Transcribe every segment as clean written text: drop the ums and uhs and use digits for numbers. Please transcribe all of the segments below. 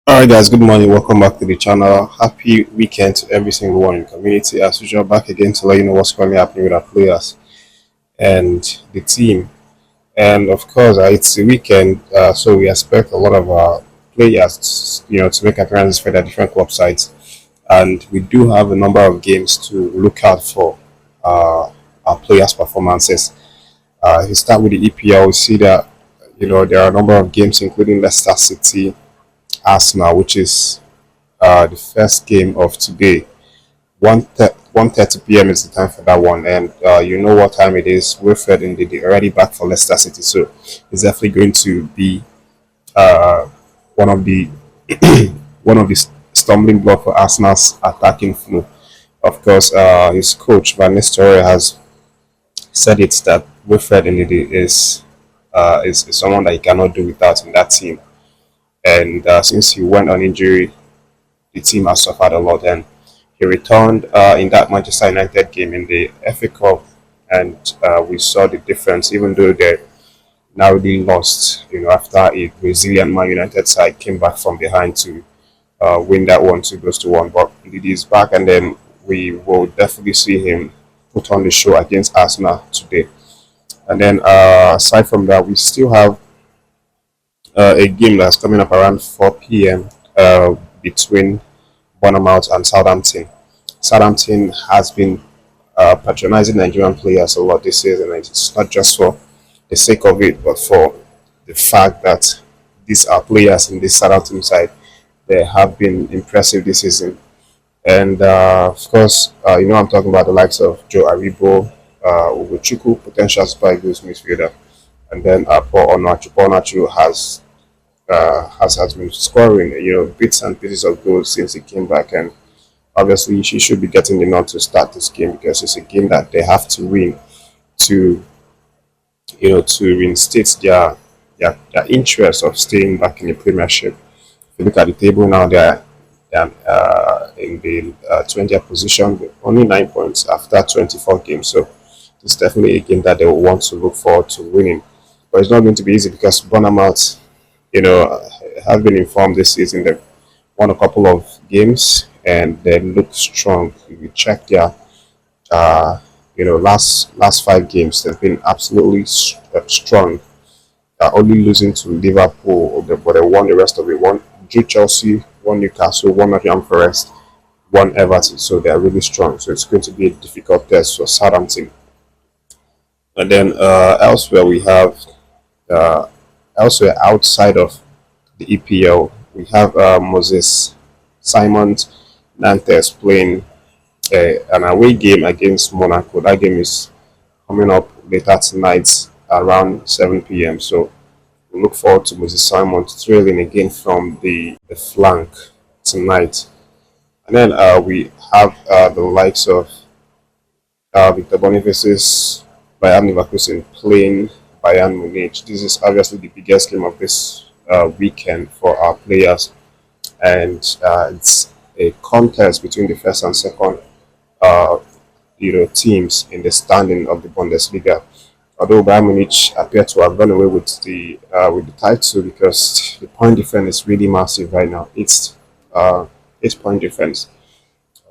Alright guys, good morning, welcome back to the channel. Happy weekend to every single one in the community. As usual, back again to let you know what's currently happening with our players and the team. And of course, it's the weekend, so we expect a lot of our players, to make appearances for their different club sides. And we do have a number of games to look out for our players' performances. If we start with the EPL, we see that, there are a number of games, including Leicester City, Arsenal, which is the first game of today. 1:30 p.m. is the time for that one, and you know what time it is. Wilfred NDIDI already back for Leicester City, so it's definitely going to be uh, one of the one of the stumbling block for Arsenal's attacking flow. Of course, his coach Van Nistelrooy has said it that Wilfred NDIDI is someone that he cannot do without in that team, and since he went on injury, the team has suffered a lot. And he returned in that Manchester United game in the FA Cup, and we saw the difference. Even though they narrowly lost, after a resilient Man United side came back from behind to win that one, 2 goals to 1. But he is back, and then we will definitely see him put on the show against Arsenal today. And then aside from that, we still have a game that's coming up around 4 p.m. Between Bournemouth and Southampton. Southampton has been patronizing Nigerian players a lot this season. And it's not just for the sake of it, but for the fact that these are players in this Southampton side. They have been impressive this season. And of course, I'm talking about the likes of Joe Aribo, Ugochukwu, potential Super Eagles midfielder. And then Paul Onuachu. Paul Onuachu has been scoring, bits and pieces of goals since he came back, and obviously she should be getting the nod to start this game because it's a game that they have to win to, to reinstate their interest of staying back in the Premiership. If you look at the table now, they're in the 20th position with only 9 points after 24 games. So it's definitely a game that they will want to look forward to winning. But it's not going to be easy because Bournemouth, has been informed this season. They've won a couple of games and they look strong. If you check their, last 5 games, they've been absolutely strong. They're only losing to Liverpool, but they won the rest of it. One drew Chelsea, one Newcastle, one Nottingham Forest, one Everton. So they're really strong. So it's going to be a difficult test for Southampton. And then elsewhere we have. Elsewhere outside of the EPL, we have Moses Simon Nantes playing an away game against Monaco. That game is coming up later tonight around 7 p.m. So we look forward to Moses Simon thrilling again from the flank tonight. And then we have the likes of Victor Boniface's Bayern Leverkusen playing Bayern Munich. This is obviously the biggest game of this weekend for our players, and it's a contest between the first and second, teams in the standing of the Bundesliga. Although Bayern Munich appear to have gone away with the title because the point difference is really massive right now. It's 8 point difference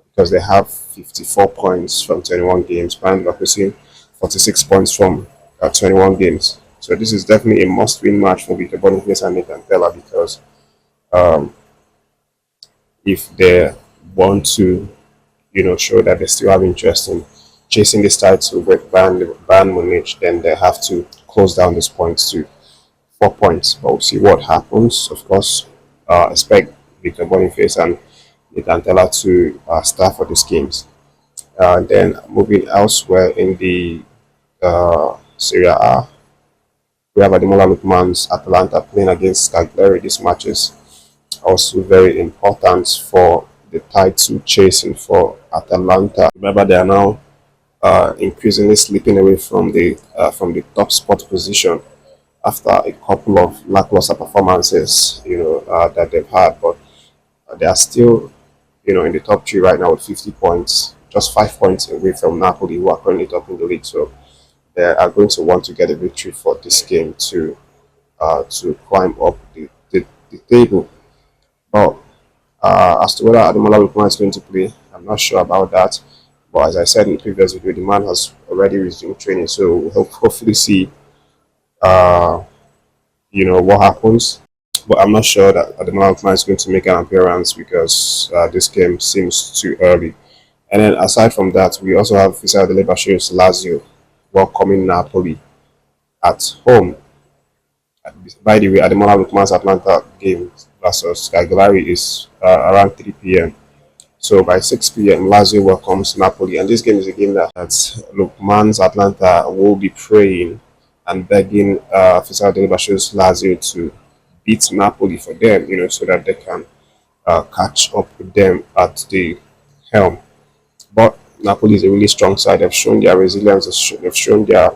because they have 54 points from 21 games. Bayern Leverkusen 46 points from 21 games. So this is definitely a must-win match for Victor Boniface and Nathan Teller because if they want to, show that they still have interest in chasing this title with Bayern Munich, then they have to close down this points to 4 points. But we'll see what happens. Of course, expect Victor Boniface and Nathan Teller to start for these games. Then moving elsewhere in the Serie A, we have Ademola Lookman's Atalanta playing against Cagliari. This match is also very important for the title chasing for Atalanta. Remember, they are now increasingly slipping away from the top spot position after a couple of lackluster performances, that they've had. But they are still, in the top 3 right now with 50 points, just 5 points away from Napoli, who are currently top in the league. So they are going to want to get a victory for this game to climb up the table. But As to whether Ademola Lookman is going to play, I'm not sure about that. But as I said in the previous video, the man has already resumed training, so we'll hopefully see, uh, what happens. But I'm not sure that Ademola Lookman is going to make an appearance because this game seems too early. And then aside from that, we also have Fisaya Delebashiru's Lazio welcoming Napoli at home. By the way, Ademola Lookman's Atlanta game versus Cagliari is around 3 p.m. So by 6 p.m., Lazio welcomes Napoli. And this game is a game that Lookman's Atlanta will be praying and begging Fisaya Delebashiru's Lazio to beat Napoli for them, so that they can catch up with them at the helm. But Napoli is a really strong side. They've shown their resilience. They've shown their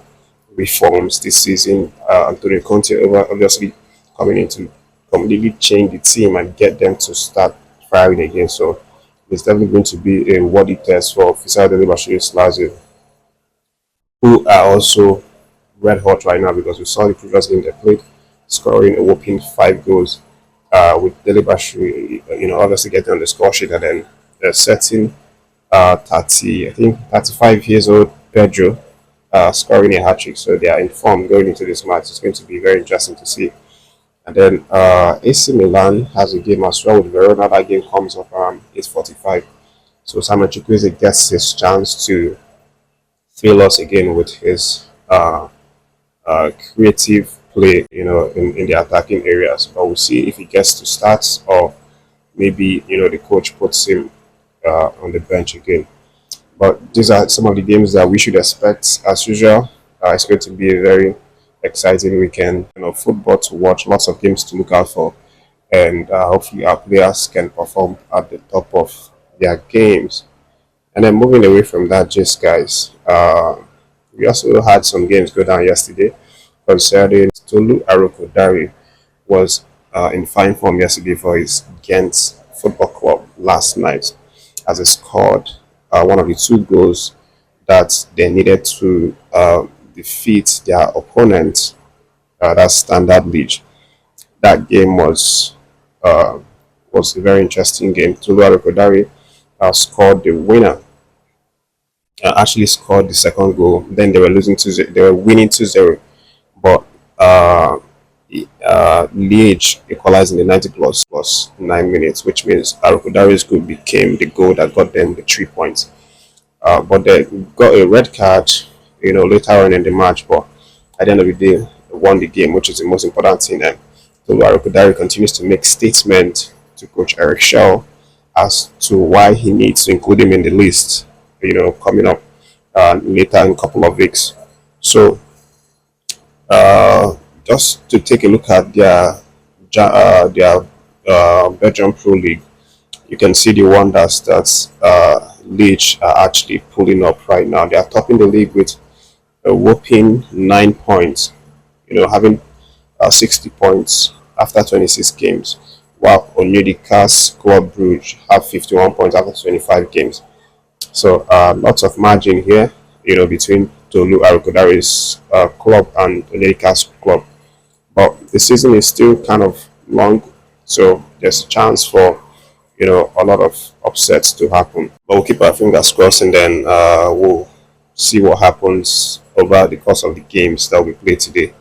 reforms this season. Antonio Conte obviously coming in to completely change the team and get them to start firing again. So it's definitely going to be a worthy test for Fisaya Delebashiru's Lazio, who are also red hot right now because we saw the previous game they played, scoring a whopping 5 goals. With Delebashiru, obviously getting on the score sheet, and then setting 30, I think 35 years old Pedro scoring a hat trick. So they are in form going into this match. It's going to be very interesting to see. And then AC Milan has a game as well with Verona. That game comes up around 8:45. So Simon Chukwueze gets his chance to thrill us again with his creative play, in the attacking areas. But we'll see if he gets to start or maybe, the coach puts him on the bench again. But these are some of the games that we should expect as usual. It's going to be a very exciting weekend, football to watch, lots of games to look out for, and hopefully our players can perform at the top of their games. And then moving away from that, just guys, we also had some games go down yesterday. Concerning TOLU Arokodare was in fine form yesterday for his Ghent Football Club last night, as he scored one of the 2 goals that they needed to defeat their opponent, that Standard Liège. That game was a very interesting game. TOLU Arokodare scored the winner. Actually scored the second goal. Then they were losing 2-0. They were winning 2-0, but Liège equalized in the 90 plus 9 minutes, which means Arokodare's goal became the goal that got them the 3 points. But they got a red card, later on in the match. But at the end of the day, they won the game, which is the most important thing. And so Arokodare continues to make statement to Coach Eric Chelle as to why he needs to include him in the list, coming up later in a couple of weeks. So just to take a look at their Belgian Pro League, you can see the wonders that Liège are actually pulling up right now. They are topping the league with a whopping 9 points, having 60 points after 26 games, while Onyedika's Club Brugge have 51 points after 25 games. So lots of margin here, between TOLU Arokodare's club and Onyedika's club. But the season is still kind of long, so there's a chance for, a lot of upsets to happen. But we'll keep our fingers crossed, and then we'll see what happens over the course of the games that we play today.